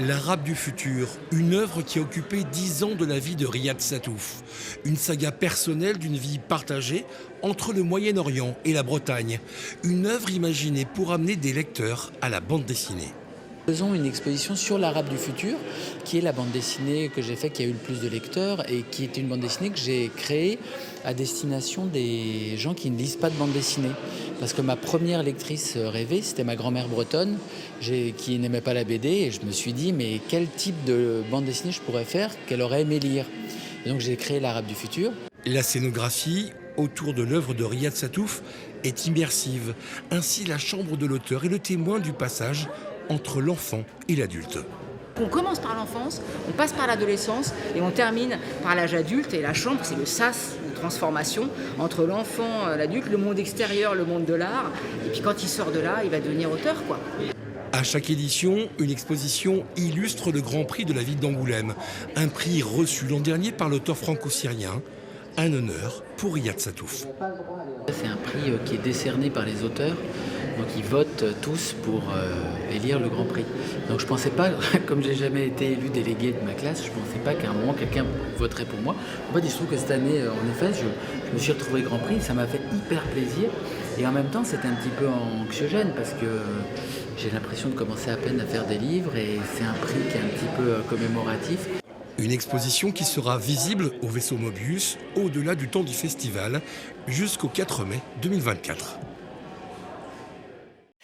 L'Arabe du futur, une œuvre qui a occupé 10 ans de la vie de Riyad Sattouf. Une saga personnelle d'une vie partagée entre le Moyen-Orient et la Bretagne. Une œuvre imaginée pour amener des lecteurs à la bande dessinée. Faisons une exposition sur l'Arabe du futur, qui est la bande dessinée que j'ai faite, qui a eu le plus de lecteurs et qui était une bande dessinée que j'ai créée à destination des gens qui ne lisent pas de bande dessinée. Parce que ma première lectrice rêvée, c'était ma grand-mère bretonne, qui n'aimait pas la BD, et je me suis dit, mais quel type de bande dessinée je pourrais faire qu'elle aurait aimé lire. Et donc j'ai créé l'Arabe du futur. La scénographie autour de l'œuvre de Riyad Sattouf est immersive. Ainsi, la chambre de l'auteur est le témoin du passage entre l'enfant et l'adulte. On commence par l'enfance, on passe par l'adolescence et on termine par l'âge adulte. Et la chambre, c'est le sas de transformation entre l'enfant, l'adulte, le monde extérieur, le monde de l'art. Et puis quand il sort de là, il va devenir auteur, quoi. À chaque édition, une exposition illustre le Grand Prix de la ville d'Angoulême. Un prix reçu l'an dernier par l'auteur franco-syrien. Un honneur pour Riyad Sattouf. C'est un prix qui est décerné par les auteurs, donc ils votent tous pour élire le Grand Prix. Donc je ne pensais pas, comme j'ai jamais été élu délégué de ma classe, je ne pensais pas qu'à un moment quelqu'un voterait pour moi. En fait, il se trouve que cette année, en effet, je me suis retrouvé Grand Prix, ça m'a fait hyper plaisir. Et en même temps, c'était un petit peu anxiogène parce que j'ai l'impression de commencer à peine à faire des livres et c'est un prix qui est un petit peu commémoratif. Une exposition qui sera visible au vaisseau Mobius au-delà du temps du festival jusqu'au 4 mai 2024.